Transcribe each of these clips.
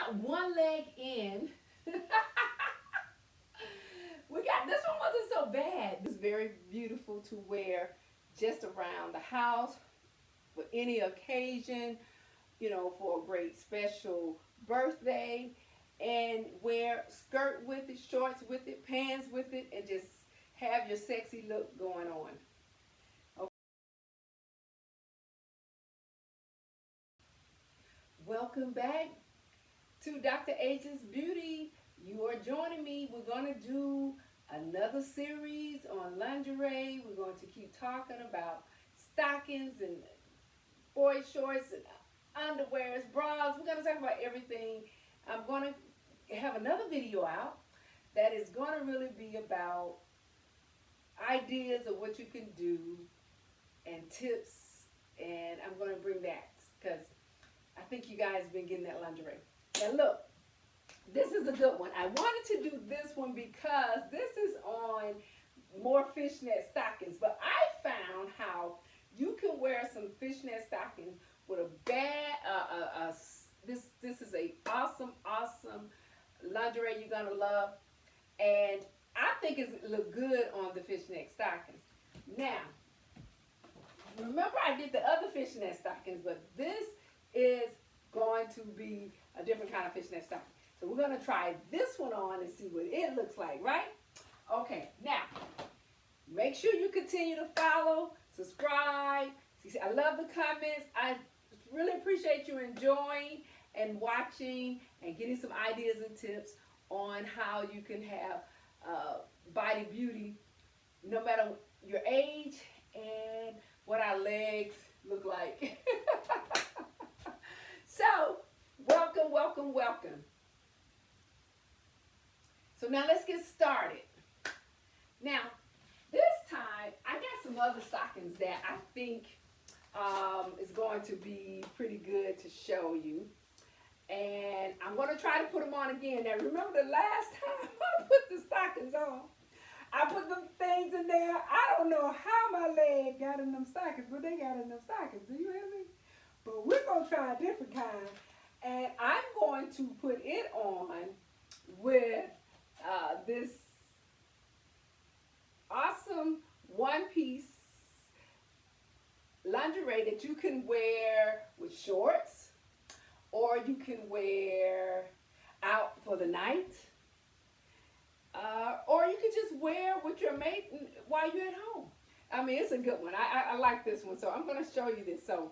got one leg in. We got this one wasn't so bad. It's very beautiful to wear just around the house for any occasion, you know, for a great special birthday, and wear skirt with it, shorts with it, pants with it, and just have your sexy look going on. Okay. Welcome back to Dr. H's Beauty. You are joining me. We're going to do another series on lingerie. We're going to keep talking about stockings and boy shorts and underwears, bras. We're going to talk about everything. I'm going to have another video out that is going to really be about ideas of what you can do and tips, and I'm going to bring that because I think you guys have been getting that lingerie. Now look, this is a good one. I wanted to do this one because this is on more fishnet stockings, but I found how you can wear some fishnet stockings with a bad, this is a awesome lingerie you're gonna love, and I think it look good on the fishnet stockings. Now, remember I did the other fishnet stockings, but this is going to be a different kind of fishnet stocking. So we're gonna try this one on and see what it looks like, right? Okay, now, make sure you continue to follow, subscribe. I love the comments. I really appreciate you enjoying and watching and getting some ideas and tips on how you can have body beauty no matter your age and what our legs look like. So, welcome. So now let's get started. Now, this time I got some other stockings that I think is going to be pretty good to show you. And I'm going to try to put them on again. Now, remember the last time I put the stockings on, I put them things in there. I don't know how my leg got in them stockings, but they got in them stockings. Do you hear me? But we're going to try a different kind. And I'm going to put it on with this awesome one-piece lingerie that you can wear with shorts, or you can wear out for the night, or you can just wear with your mate while you're at home. I mean, it's a good one. I like this one, so I'm going to show you this. So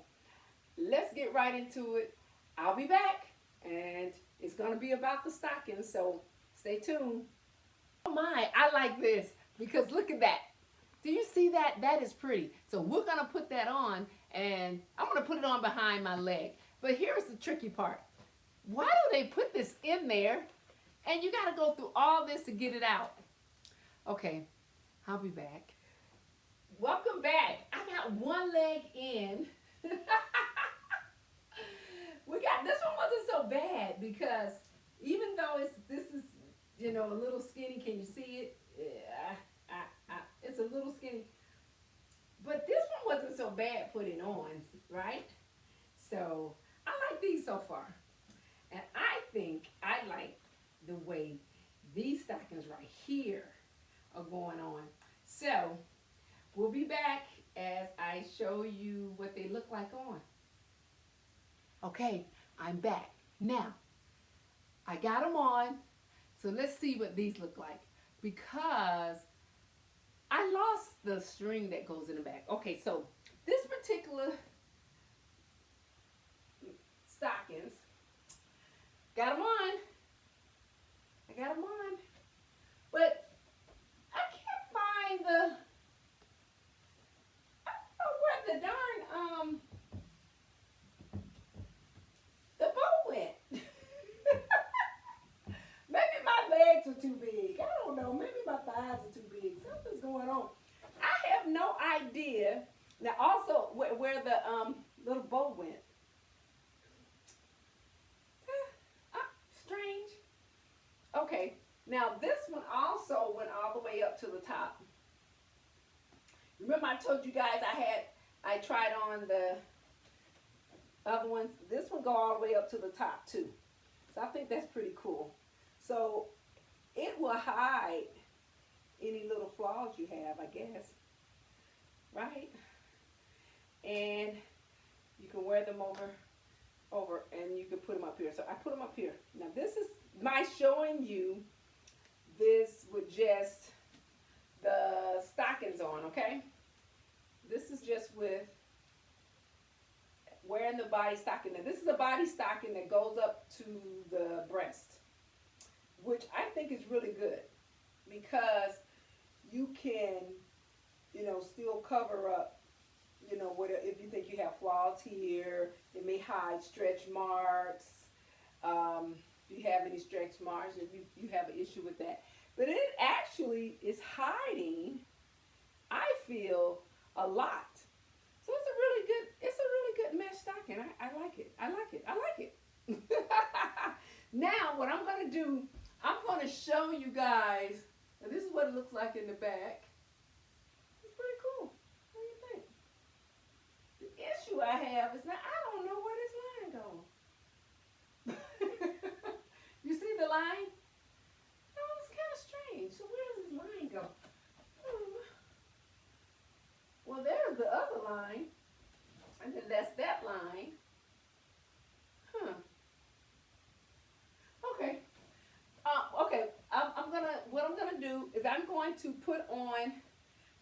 let's get right into it. I'll be back, and it's going to be about the stockings, so stay tuned. Oh my, I like this because look at that. Do you see that? That is pretty. So we're going to put that on, and I'm going to put it on behind my leg. But here's the tricky part. Why do they put this in there, and you got to go through all this to get it out? Okay, I'll be back. Welcome back. I got one leg in. This one wasn't so bad because even though this is, you know, a little skinny, can you see it? It's a little skinny, but this one wasn't so bad putting on, right? So I like these so far, and I think I like the way these stockings right here are going on. So we'll be back as I show you what they look like on. Okay, I'm back. Now, I got them on, so let's see what these look like, because I lost the string that goes in the back. Okay, so this particular stockings, got them on. I got them on, but I can't find the, I don't know where the darn, the bow went. Maybe my legs are too big. I don't know. Maybe my thighs are too big. Something's going on. I have no idea. Now, also, where the little bow went. Strange. Okay. Now, this one also went all the way up to the top. Remember I told you guys I tried on the other ones. This one go all the way up to the top, too. So I think that's pretty cool. So it will hide any little flaws you have, I guess, right? And you can wear them over, and you can put them up here. So I put them up here. Now this is my showing you this with just the stockings on, okay? This is just with wearing the body stocking. Now this is a body stocking that goes up to the breast, which I think is really good because you can, you know, still cover up, you know, if you think you have flaws here. It may hide stretch marks. If you have any stretch marks, if you have an issue with that. But it actually is hiding, I feel, a lot. So it's a really good mesh stocking. I like it. I like it. I like it. Now what I'm gonna do, I'm gonna show you guys, and this is what it looks like in the back. It's pretty cool. What do you think? The issue I have is now I don't know where this line goes. You see the line? No, it's kind of strange. So where does this line go? Well, there's the other line, and then that's that line. Huh. Okay. Okay. What I'm gonna do is I'm going to put on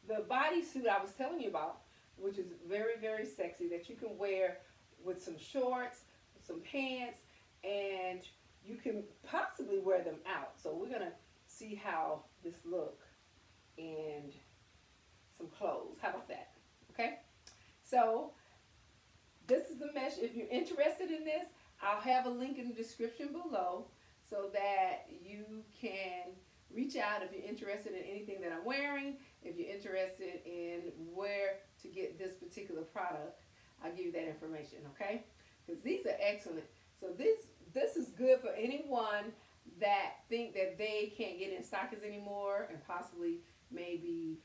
the bodysuit I was telling you about, which is very, very sexy, that you can wear with some shorts, some pants, and you can possibly wear them out. So we're gonna see how this look and some clothes. How about that? Okay. So this is the mesh. If you're interested in this, I'll have a link in the description below so that you can reach out if you're interested in anything that I'm wearing. If you're interested in where to get this particular product, I'll give you that information, okay? Because these are excellent. So this is good for anyone that think that they can't get in stockings anymore and possibly maybe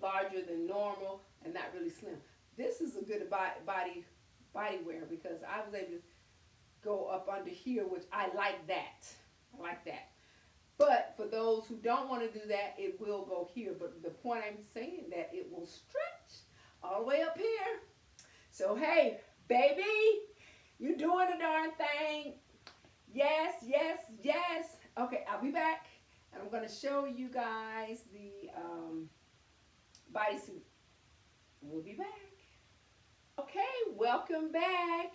larger than normal and not really slim. This is a good body wear because I was able to go up under here, which I like that. I like that. But for those who don't want to do that, it will go here. But the point I'm saying that it will stretch all the way up here. So hey, baby, you're doing the darn thing. Yes, yes, yes. Okay, I'll be back, and I'm going to show you guys the bodysuit. We'll be back. Okay, welcome back.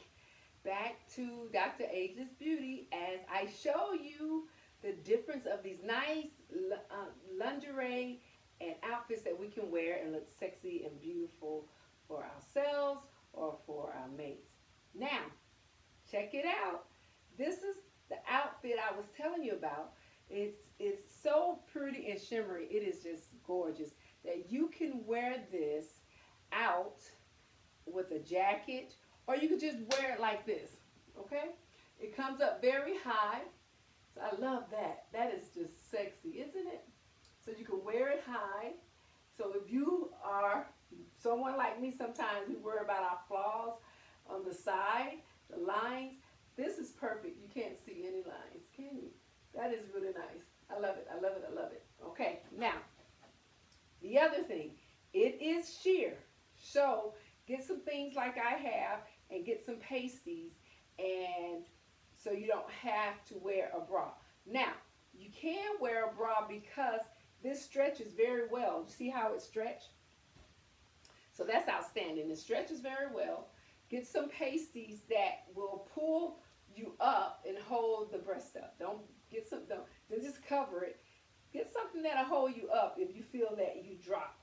Back to Dr. Ageless Beauty as I show you the difference of these nice lingerie and outfits that we can wear and look sexy and beautiful for ourselves or for our mates. Now, check it out. This is the outfit I was telling you about. It's so pretty and shimmery. It is just gorgeous that you can wear this out with a jacket, or you could just wear it like this, okay? It comes up very high. So I love that. That is just sexy, isn't it? So you can wear it high. So if you are someone like me, sometimes we worry about our flaws on the side, the lines. This is perfect. You can't see any lines, can you? That is really nice. I love it. I love it. I love it. Okay, now, the other thing, it is sheer. So get some things like I have and get some pasties, and so you don't have to wear a bra. Now, you can wear a bra because this stretches very well. You see how it stretched? So that's outstanding. It stretches very well. Get some pasties that will pull you up and hold the breast up. Don't just cover it. Get something that'll hold you up if you feel that you drop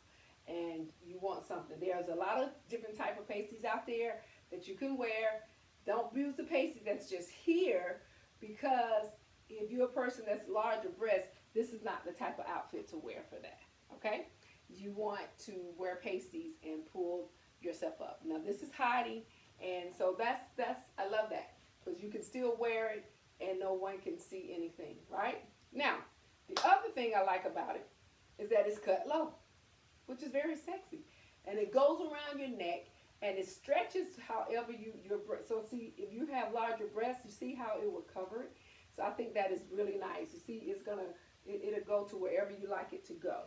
and you want something. There's a lot of different type of pasties out there that you can wear. Don't use the pasty that's just here, because if you're a person that's larger breast, this is not the type of outfit to wear for that, okay? You want to wear pasties and pull yourself up. Now this is hiding, and so that's I love that, because you can still wear it and no one can see anything, right? Now, the other thing I like about it is that it's cut low, which is very sexy. And it goes around your neck, and it stretches however your breast. So see, if you have larger breasts, you see how it will cover it. So think that is really nice. You see, it'll go to wherever you like it to go.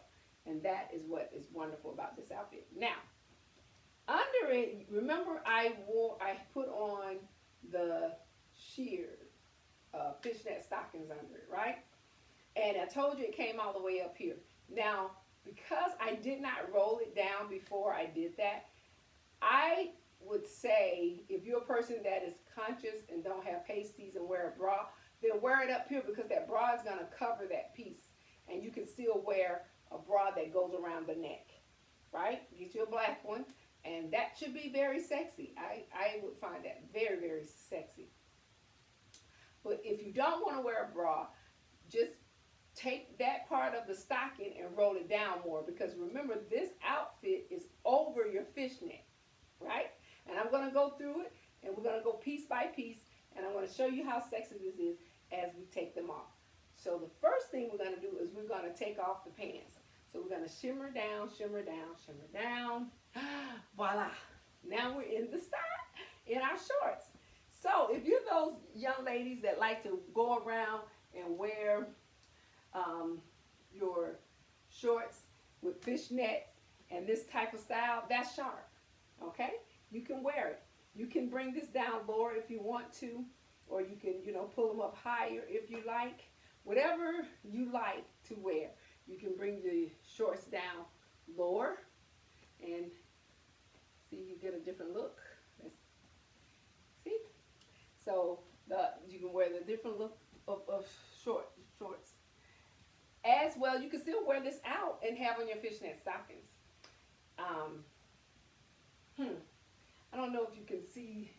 And that is what is wonderful about this outfit. Now, under it, remember I put on the sheer fishnet stockings under it, right? And I told you it came all the way up here. Now, because I did not roll it down before I did that, I would say if you're a person that is conscious and don't have pasties and wear a bra, then wear it up here, because that bra is going to cover that piece. And you can still wear a bra that goes around the neck, right? Get you a black one, and that should be very sexy. I would find that very, very sexy. But if you don't want to wear a bra, just take that part of the stocking and roll it down more, because remember, this outfit is over your fishnet, right? And I'm going to go through it, and we're going to go piece by piece, and I'm going to show you how sexy this is as we take them off. So the first thing we're going to do is we're going to take off the pants. So we're going to shimmer down, shimmer down, shimmer down. Voila. Now we're in the style, in our shorts. So if you're those young ladies that like to go around and wear your shorts with fishnets and this type of style, that's sharp, okay? You can wear it. You can bring this down lower if you want to, or you can, pull them up higher if you like. Whatever you like to wear, you can bring the shorts down lower and see, you get a different look. See? So you can wear the different look of shorts. As well, you can still wear this out and have on your fishnet stockings. I don't know if you can see.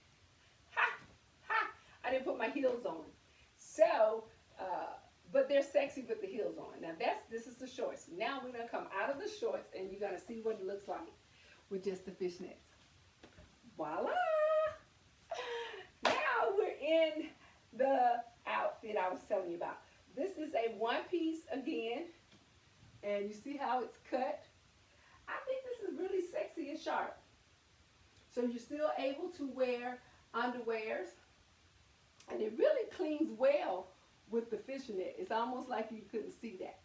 I didn't put my heels on. So, but they're sexy with the heels on. Now this is the shorts. Now we're gonna come out of the shorts and you're gonna see what it looks like with just the fishnets. Voila! Now we're in the outfit I was telling you about. This is a one piece again, and you see how it's cut? I think this is really sexy and sharp. So you're still able to wear underwears, and it really cleans well with the fishnet. It's almost like you couldn't see that.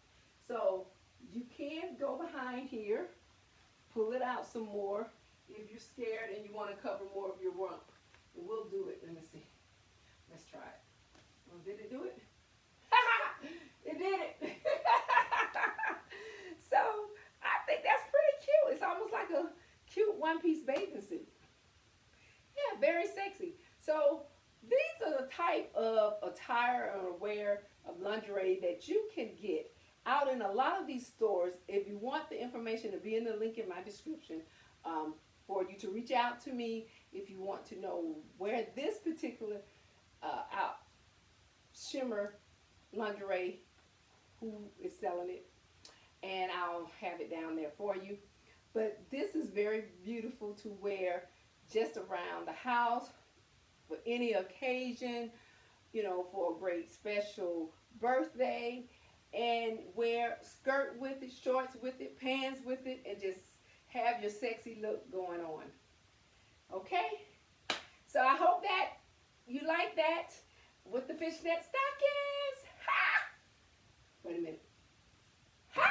So you can go behind here, pull it out some more if you're scared and you want to cover more of your rump. And we'll do it. Let me see. Let's try it. Oh, did it do it? It did it. So I think that's pretty cute. It's almost like a cute one-piece bathing suit. Yeah, very sexy. So these are the type of attire or wear of lingerie that you can get out in a lot of these stores. If you want the information to be in the link in my description, for you to reach out to me if you want to know where this particular shimmer lingerie, who is selling it, and I'll have it down there for you. But this is very beautiful to wear just around the house for any occasion, for a great special birthday, and wear skirt with it, shorts with it, pants with it, and just have your sexy look going on. Okay? So I hope that you like that with the fishnet stockings. Ha! Wait a minute. Ha!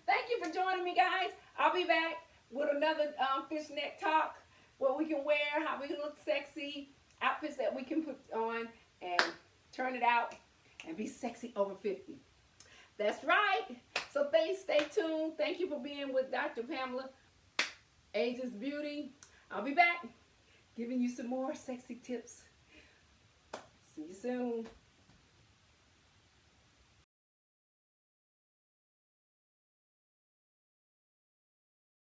Thank you for joining me, guys. I'll be back with another fishnet talk, what we can wear, how we can look sexy, outfits that we can put on and turn it out and be sexy over 50. That's right. So stay tuned. Thank you for being with Dr. Pamela, Ages Beauty. I'll be back giving you some more sexy tips. See you soon.